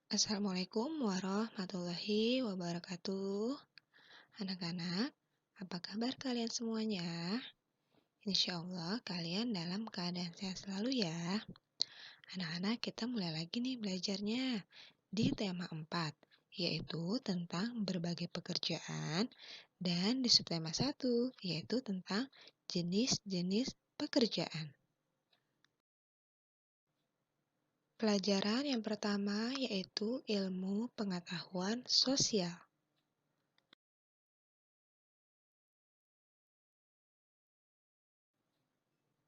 Assalamualaikum warahmatullahi wabarakatuh. Anak-anak, apa kabar kalian semuanya? Insya Allah kalian dalam keadaan sehat selalu ya. Anak-anak, kita mulai lagi nih belajarnya di tema 4, yaitu tentang berbagai pekerjaan, dan di subtema 1, yaitu tentang jenis-jenis pekerjaan. Pelajaran yang pertama yaitu ilmu pengetahuan sosial.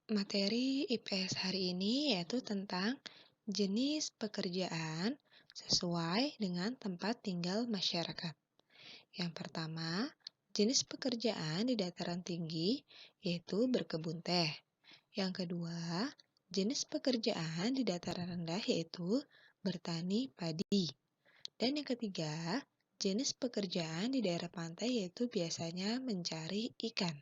Materi IPS hari ini yaitu tentang jenis pekerjaan sesuai dengan tempat tinggal masyarakat. Yang pertama, jenis pekerjaan di dataran tinggi yaitu berkebun teh. Yang kedua, jenis pekerjaan di dataran rendah yaitu bertani padi. Dan yang ketiga, jenis pekerjaan di daerah pantai yaitu biasanya mencari ikan.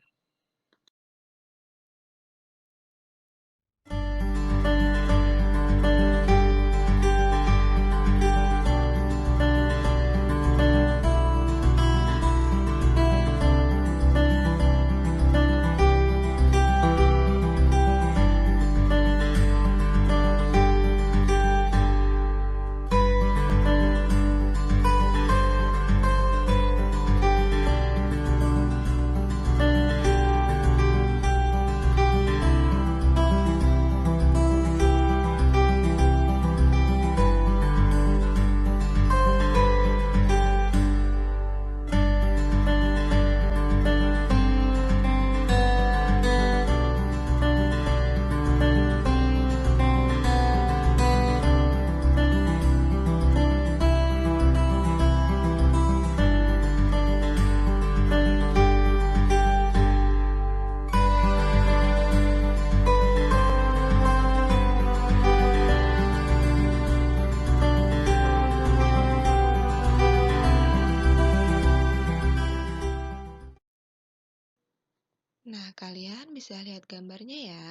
Nah, kalian bisa lihat gambarnya ya,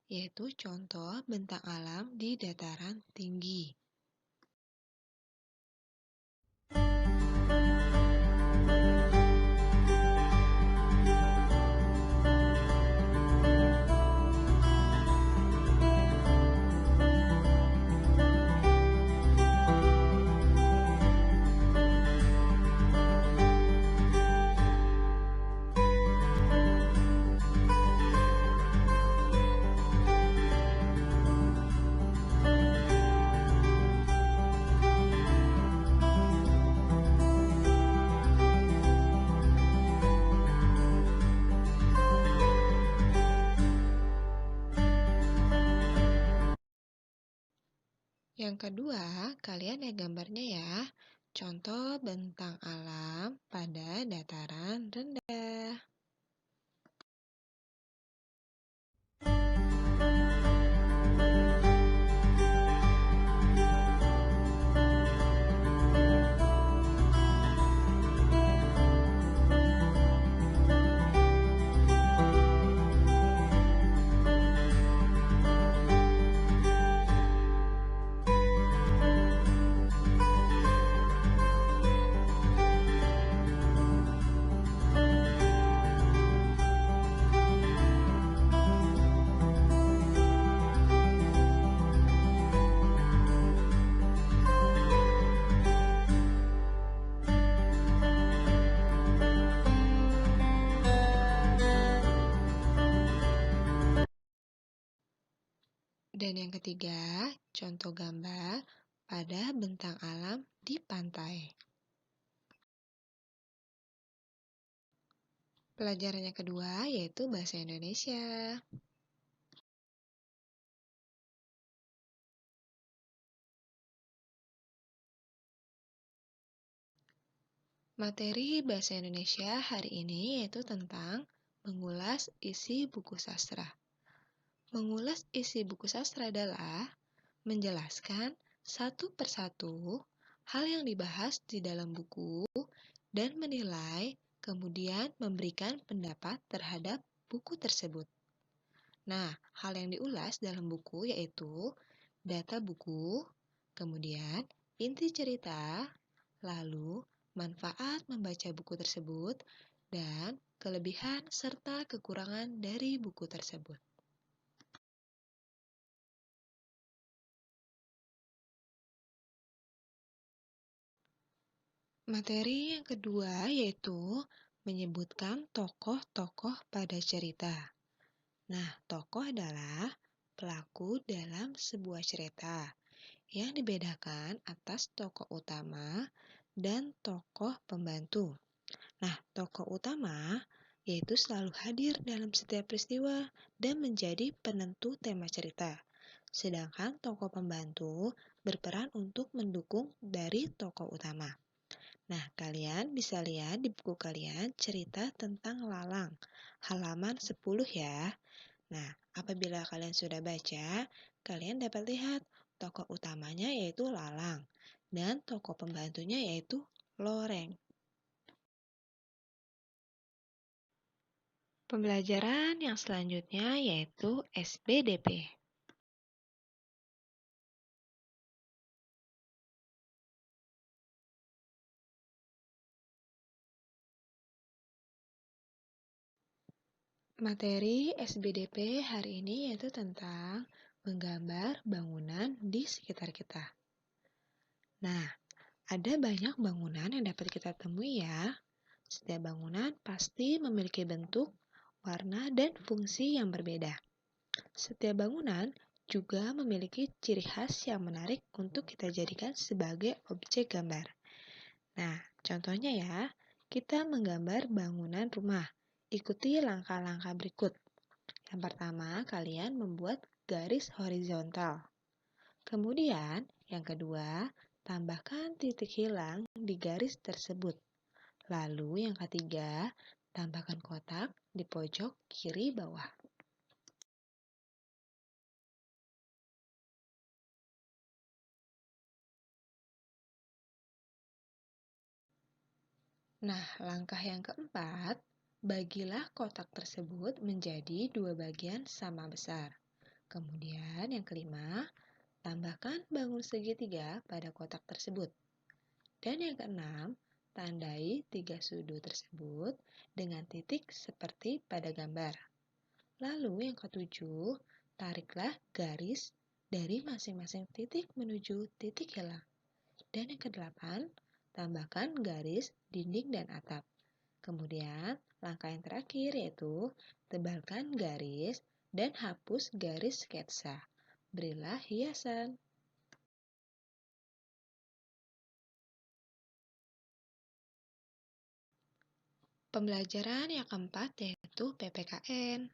yaitu contoh bentang alam di dataran tinggi. Yang kedua, kalian lihat gambarnya ya, contoh bentang alam pada dataran rendah. Dan yang ketiga, contoh gambar pada bentang alam di pantai. Pelajaran yang kedua yaitu bahasa Indonesia. Materi bahasa Indonesia hari ini yaitu tentang mengulas isi buku sastra. Mengulas isi buku sastra adalah menjelaskan satu persatu hal yang dibahas di dalam buku dan menilai, kemudian memberikan pendapat terhadap buku tersebut. Nah, hal yang diulas dalam buku yaitu data buku, kemudian inti cerita, lalu manfaat membaca buku tersebut, dan kelebihan serta kekurangan dari buku tersebut. Materi yang kedua yaitu menyebutkan tokoh-tokoh pada cerita. Nah, tokoh adalah pelaku dalam sebuah cerita yang dibedakan atas tokoh utama dan tokoh pembantu. Nah, tokoh utama yaitu selalu hadir dalam setiap peristiwa dan menjadi penentu tema cerita. Sedangkan tokoh pembantu berperan untuk mendukung dari tokoh utama. Nah, kalian bisa lihat di buku kalian cerita tentang Lalang, halaman 10 ya. Nah, apabila kalian sudah baca, kalian dapat lihat tokoh utamanya yaitu Lalang dan tokoh pembantunya yaitu Loreng. Pembelajaran yang selanjutnya yaitu SBDP. Materi SBDP hari ini yaitu tentang menggambar bangunan di sekitar kita. Nah, ada banyak bangunan yang dapat kita temui ya. Setiap bangunan pasti memiliki bentuk, warna, dan fungsi yang berbeda. Setiap bangunan juga memiliki ciri khas yang menarik untuk kita jadikan sebagai objek gambar. Nah, contohnya ya, kita menggambar bangunan rumah. Ikuti langkah-langkah berikut. Yang pertama, kalian membuat garis horizontal. Kemudian, yang kedua, tambahkan titik hilang di garis tersebut. Lalu yang ketiga, tambahkan kotak di pojok kiri bawah. Nah, langkah yang keempat, bagilah kotak tersebut menjadi dua bagian sama besar. Kemudian yang kelima, tambahkan bangun segitiga pada kotak tersebut. Dan yang keenam, tandai tiga sudut tersebut dengan titik seperti pada gambar. Lalu yang ketujuh, tariklah garis dari masing-masing titik menuju titik hilang. Dan yang kedelapan, tambahkan garis dinding dan atap. Kemudian, langkah yang terakhir yaitu tebalkan garis dan hapus garis sketsa. Berilah hiasan. Pembelajaran yang keempat yaitu PPKN.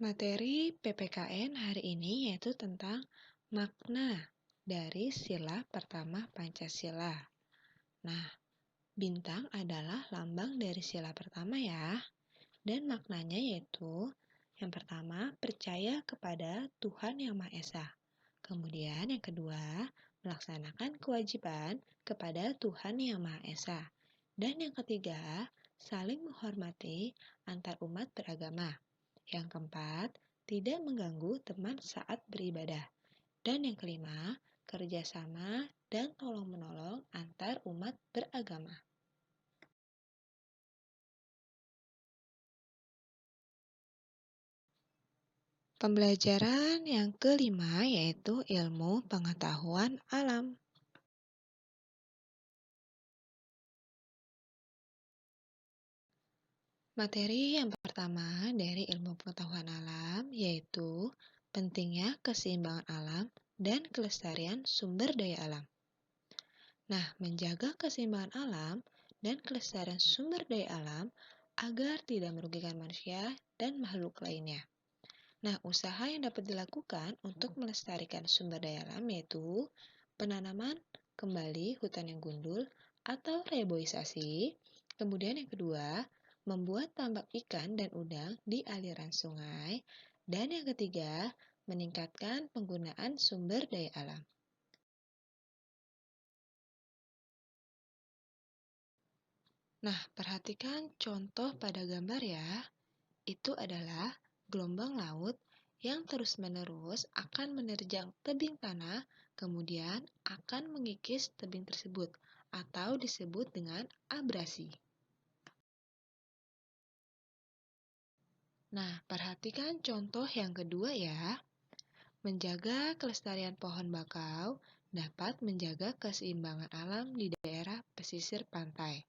Materi PPKN hari ini yaitu tentang makna dari sila pertama Pancasila. Nah, bintang adalah lambang dari sila pertama ya. Dan maknanya yaitu yang pertama, percaya kepada Tuhan Yang Maha Esa. Kemudian yang kedua, melaksanakan kewajiban kepada Tuhan Yang Maha Esa. Dan yang ketiga, saling menghormati antar umat beragama. Yang keempat, tidak mengganggu teman saat beribadah. Dan yang kelima, kerjasama dan tolong-menolong antar umat beragama. Pembelajaran yang kelima yaitu ilmu pengetahuan alam. Materi yang pertama dari ilmu pengetahuan alam yaitu pentingnya keseimbangan alam dan kelestarian sumber daya alam. Nah, menjaga keseimbangan alam dan kelestarian sumber daya alam agar tidak merugikan manusia dan makhluk lainnya. Nah, usaha yang dapat dilakukan untuk melestarikan sumber daya alam yaitu penanaman kembali hutan yang gundul atau reboisasi. Kemudian yang kedua, membuat tambak ikan dan udang di aliran sungai. Dan yang ketiga, meningkatkan penggunaan sumber daya alam. Nah, perhatikan contoh pada gambar ya. Itu adalah Gelombang laut yang terus-menerus akan menerjang tebing tanah, kemudian akan mengikis tebing tersebut, atau disebut dengan abrasi. Nah, perhatikan contoh yang kedua ya. Menjaga kelestarian pohon bakau dapat menjaga keseimbangan alam di daerah pesisir pantai.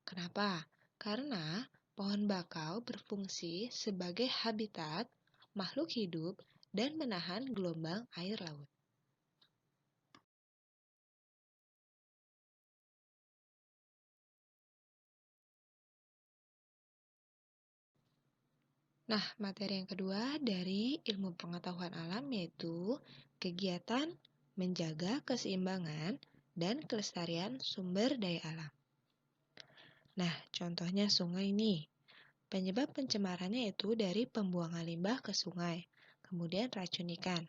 Kenapa? Karena pohon bakau berfungsi sebagai habitat makhluk hidup dan menahan gelombang air laut. Nah, materi yang kedua dari ilmu pengetahuan alam yaitu kegiatan menjaga keseimbangan dan kelestarian sumber daya alam. Nah, contohnya sungai nih. Penyebab pencemarannya itu dari pembuangan limbah ke sungai, kemudian racun ikan.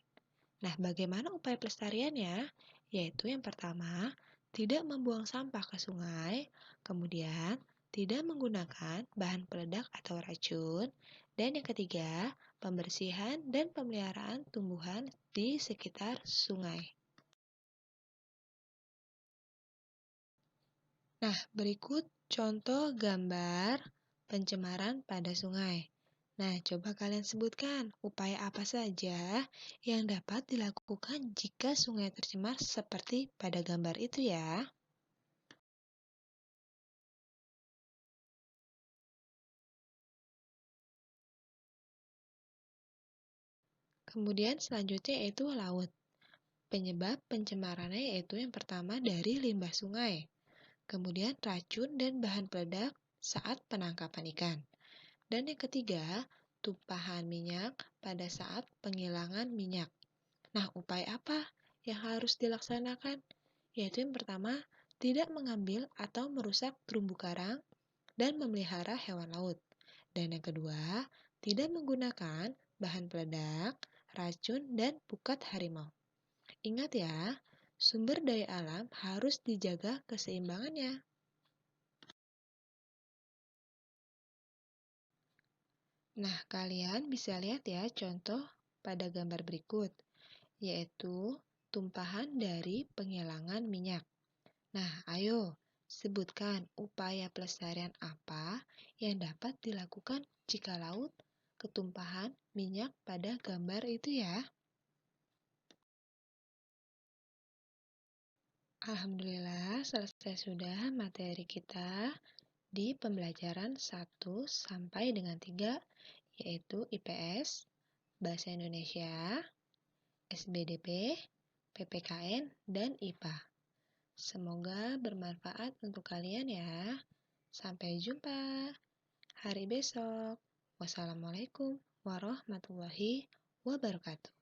Nah, bagaimana upaya pelestariannya? Yaitu yang pertama, tidak membuang sampah ke sungai, kemudian tidak menggunakan bahan peledak atau racun, dan yang ketiga, pembersihan dan pemeliharaan tumbuhan di sekitar sungai. Nah, berikut contoh gambar pencemaran pada sungai. Nah, coba kalian sebutkan upaya apa saja yang dapat dilakukan jika sungai tercemar seperti pada gambar itu ya. Kemudian selanjutnya yaitu laut. Penyebab pencemarannya yaitu yang pertama dari limbah sungai, kemudian racun dan bahan peledak saat penangkapan ikan. Dan yang ketiga, tumpahan minyak pada saat penghilangan minyak. Nah, upaya apa yang harus dilaksanakan? Yaitu yang pertama, tidak mengambil atau merusak terumbu karang dan memelihara hewan laut. Dan yang kedua, tidak menggunakan bahan peledak, racun, dan pukat harimau. Ingat ya, sumber daya alam harus dijaga keseimbangannya. Nah, kalian bisa lihat ya contoh pada gambar berikut, yaitu tumpahan dari penghilangan minyak. Nah, ayo sebutkan upaya pelestarian apa yang dapat dilakukan jika laut ketumpahan minyak pada gambar itu ya. Alhamdulillah, selesai sudah materi kita di pembelajaran 1 sampai dengan 3, yaitu IPS, Bahasa Indonesia, SBDP, PPKN, dan IPA. Semoga bermanfaat untuk kalian ya. Sampai jumpa hari besok. Wassalamualaikum warahmatullahi wabarakatuh.